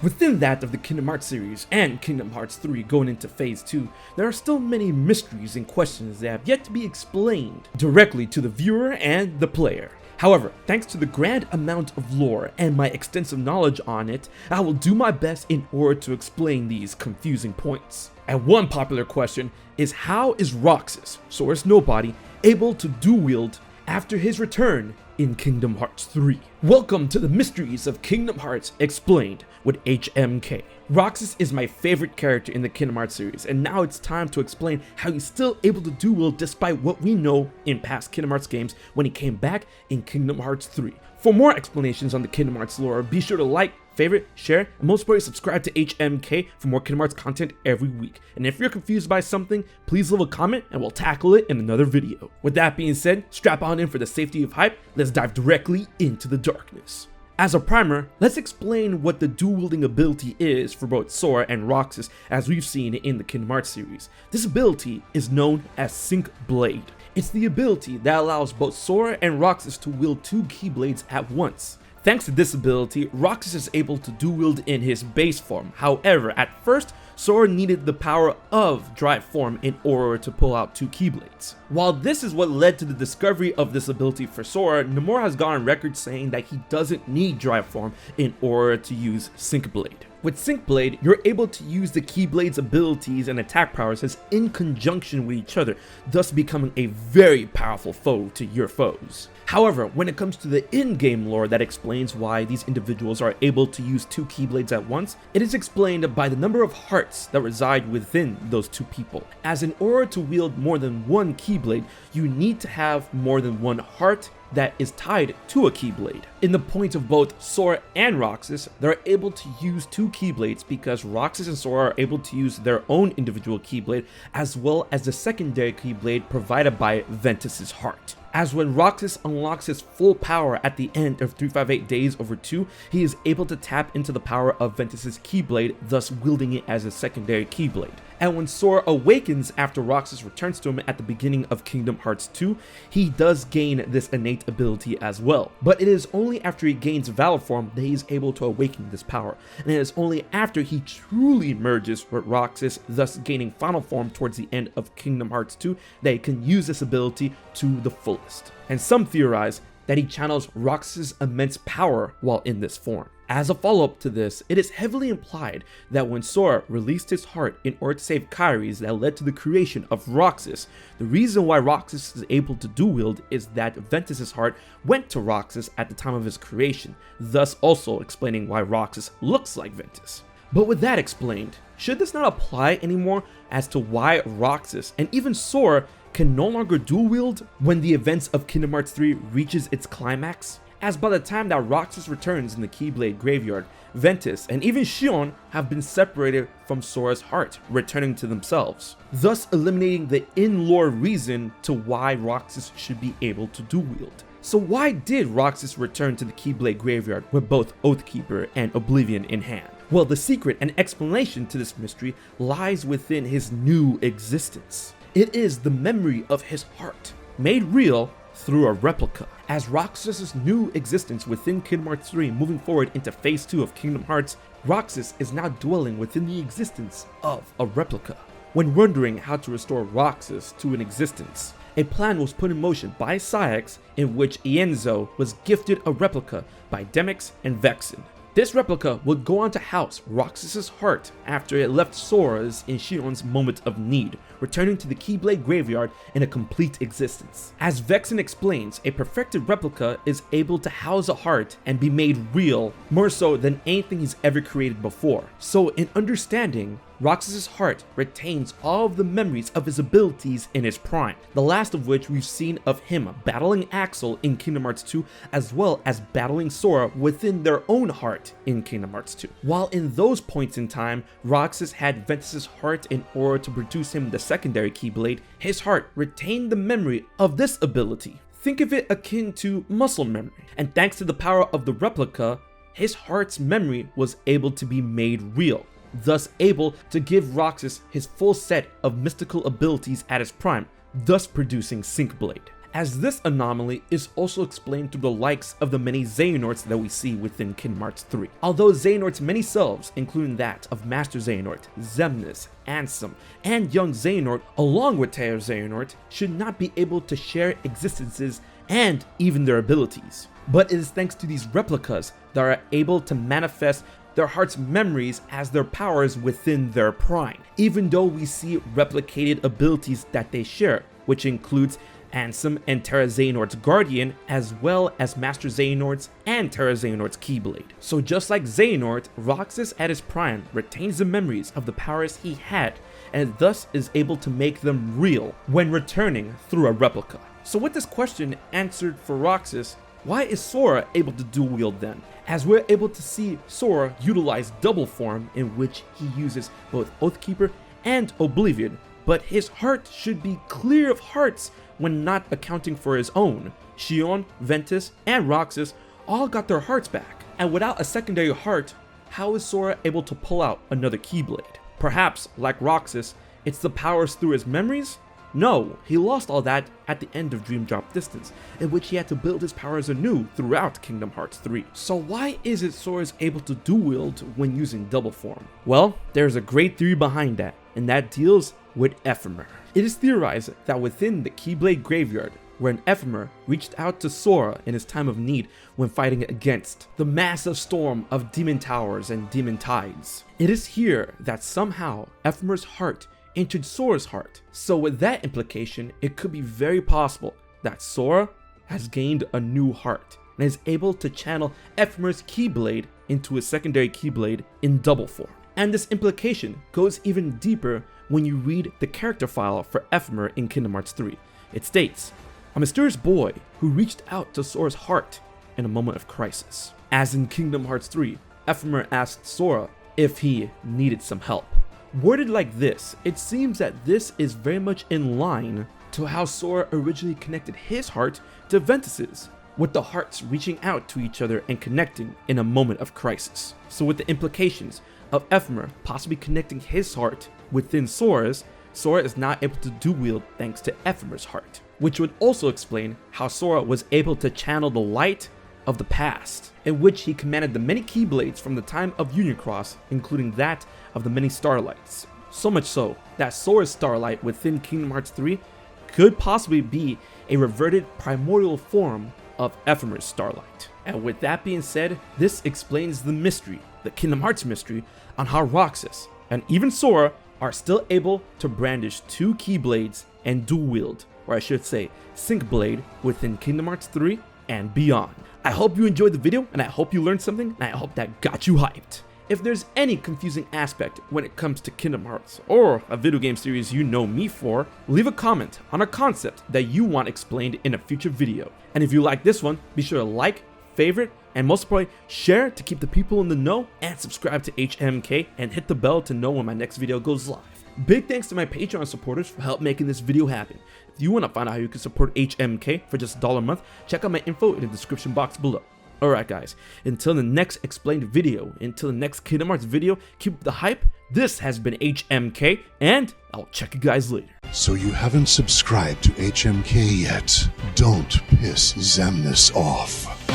Within that of the Kingdom Hearts series and Kingdom Hearts 3 going into Phase 2, there are still many mysteries and questions that have yet to be explained directly to the viewer and the player. However, thanks to the grand amount of lore and my extensive knowledge on it, I will do my best in order to explain these confusing points. And one popular question is, how is Roxas, Sora's nobody, able to dual wield after his return in Kingdom Hearts 3? Welcome to the mysteries of Kingdom Hearts explained with HMK. Roxas is my favorite character in the Kingdom Hearts series, and now it's time to explain how he's still able to dual wield despite what we know in past Kingdom Hearts games when he came back in Kingdom Hearts 3. For more explanations on the Kingdom Hearts lore, be sure to like, favorite, share, and most importantly subscribe to HMK for more Kingdom Hearts content every week. And if you're confused by something, please leave a comment and we'll tackle it in another video. With that being said, strap on in for the safety of hype, let's dive directly into the darkness. As a primer, let's explain what the dual wielding ability is for both Sora and Roxas as we've seen in the Kingdom Hearts series. This ability is known as Sync Blade. It's the ability that allows both Sora and Roxas to wield two Keyblades at once. Thanks to this ability, Roxas is able to dual wield in his base form. However, at first, Sora needed the power of Drive form in order to pull out two Keyblades. While this is what led to the discovery of this ability for Sora, Nomura has gone on record saying that he doesn't need Drive form in order to use Sync Blade. With Sync Blade, you're able to use the Keyblade's abilities and attack powers as in conjunction with each other, thus becoming a very powerful foe to your foes. However, when it comes to the in-game lore that explains why these individuals are able to use two Keyblades at once, it is explained by the number of hearts that reside within those two people. As in order to wield more than one Keyblade, you need to have more than one heart that is tied to a Keyblade. In the point of both Sora and Roxas, they're able to use two Keyblades because Roxas and Sora are able to use their own individual Keyblade as well as the secondary Keyblade provided by Ventus's heart. As when Roxas unlocks his full power at the end of 358 Days over 2, he is able to tap into the power of Ventus's Keyblade, thus wielding it as a secondary Keyblade. And when Sora awakens after Roxas returns to him at the beginning of Kingdom Hearts 2, he does gain this innate ability as well. But it is only after he gains Valor form that he is able to awaken this power, and it is only after he truly merges with Roxas, thus gaining final form towards the end of Kingdom Hearts 2, that he can use this ability to the fullest. And some theorize that he channels Roxas' immense power while in this form. As a follow-up to this, it is heavily implied that when Sora released his heart in order to save Kairi's that led to the creation of Roxas, the reason why Roxas is able to dual wield is that Ventus's heart went to Roxas at the time of his creation, thus also explaining why Roxas looks like Ventus. But with that explained, should this not apply anymore as to why Roxas and even Sora can no longer dual wield when the events of Kingdom Hearts 3 reaches its climax? As by the time that Roxas returns in the Keyblade graveyard, Ventus and even Xion have been separated from Sora's heart, returning to themselves, thus eliminating the in-lore reason to why Roxas should be able to dual wield. So why did Roxas return to the Keyblade graveyard with both Oathkeeper and Oblivion in hand? Well, the secret and explanation to this mystery lies within his new existence. It is the memory of his heart, made real through a replica. As Roxas' new existence within Kingdom Hearts 3 moving forward into Phase 2 of Kingdom Hearts, Roxas is now dwelling within the existence of a replica. When wondering how to restore Roxas to an existence, a plan was put in motion by Saïx in which Ienzo was gifted a replica by Demyx and Vexen. This replica would go on to house Roxas' heart after it left Sora's in Xion's moment of need, returning to the Keyblade graveyard in a complete existence. As Vexen explains, a perfected replica is able to house a heart and be made real more so than anything he's ever created before. So in understanding, Roxas' heart retains all of the memories of his abilities in his prime, the last of which we've seen of him battling Axel in Kingdom Hearts 2 as well as battling Sora within their own heart in Kingdom Hearts 2. While in those points in time, Roxas had Ventus's heart in order to produce him the secondary Keyblade, his heart retained the memory of this ability. Think of it akin to muscle memory, and thanks to the power of the replica, his heart's memory was able to be made real, thus able to give Roxas his full set of mystical abilities at his prime, thus producing Sync Blade. as this anomaly is also explained through the likes of the many Xehanorts that we see within Kingdom Hearts 3. Although Xehanort's many selves, including that of Master Xehanort, Xemnas, Ansem, and Young Xehanort, along with Tail Xehanort, should not be able to share existences and even their abilities. But it is thanks to these replicas that are able to manifest their heart's memories as their powers within their prime, even though we see replicated abilities that they share, which includes Ansem and Terra Xehanort's Guardian, as well as Master Xehanort's and Terra Xehanort's Keyblade. So just like Xehanort, Roxas at his prime retains the memories of the powers he had, and thus is able to make them real when returning through a replica. So with this question answered for Roxas, why is Sora able to dual wield then? As we're able to see Sora utilize double form, in which he uses both Oathkeeper and Oblivion, but his heart should be clear of hearts when not accounting for his own. Xion, Ventus, and Roxas all got their hearts back, and without a secondary heart, how is Sora able to pull out another Keyblade? Perhaps, like Roxas, it's the powers through his memories? No, he lost all that at the end of Dream Drop Distance, in which he had to build his powers anew throughout Kingdom Hearts 3. So why is it Sora is able to dual wield when using double form? Well, there's a great theory behind that, and that deals with Echovald. It is theorized that within the Keyblade graveyard, where an Echovald reached out to Sora in his time of need when fighting against the massive storm of demon towers and demon tides. It is here that somehow Echovald's heart entered Sora's heart. So with that implication, it could be very possible that Sora has gained a new heart and is able to channel Echovald's Keyblade into a secondary Keyblade in double form. And this implication goes even deeper when you read the character file for Echovald in Kingdom Hearts 3. It states, a mysterious boy who reached out to Sora's heart in a moment of crisis. As in Kingdom Hearts 3, Echovald asked Sora if he needed some help. Worded like this, it seems that this is very much in line to how Sora originally connected his heart to Ventus's, with the hearts reaching out to each other and connecting in a moment of crisis. So with the implications of Echovald possibly connecting his heart within Sora's, Sora is now able to dual wield thanks to Echovald's heart, which would also explain how Sora was able to channel the light of the past, in which he commanded the many Keyblades from the time of Union Cross, including that of the many Starlights. So much so that Sora's Starlight within Kingdom Hearts 3 could possibly be a reverted primordial form of Echovald's Starlight. And with that being said, this explains the mystery, the Kingdom Hearts mystery, on how Roxas and even Sora are still able to brandish two Keyblades and dual wield, or I should say Sync Blade, within Kingdom Hearts 3 and beyond. I hope you enjoyed the video, and I hope you learned something, and I hope that got you hyped. If there's any confusing aspect when it comes to Kingdom Hearts, or a video game series you know me for, leave a comment on a concept that you want explained in a future video. And if you like this one, be sure to like, favorite, and most importantly, share to keep the people in the know, and subscribe to HMK, and hit the bell to know when my next video goes live. Big thanks to my Patreon supporters for help making this video happen. If you want to find out how you can support HMK for just $1 a month, check out my info in the description box below. Alright guys, until the next explained video, until the next Kingdom Hearts video, keep the hype. This has been HMK, and I'll check you guys later. So you haven't subscribed to HMK yet? Don't piss Xemnas off.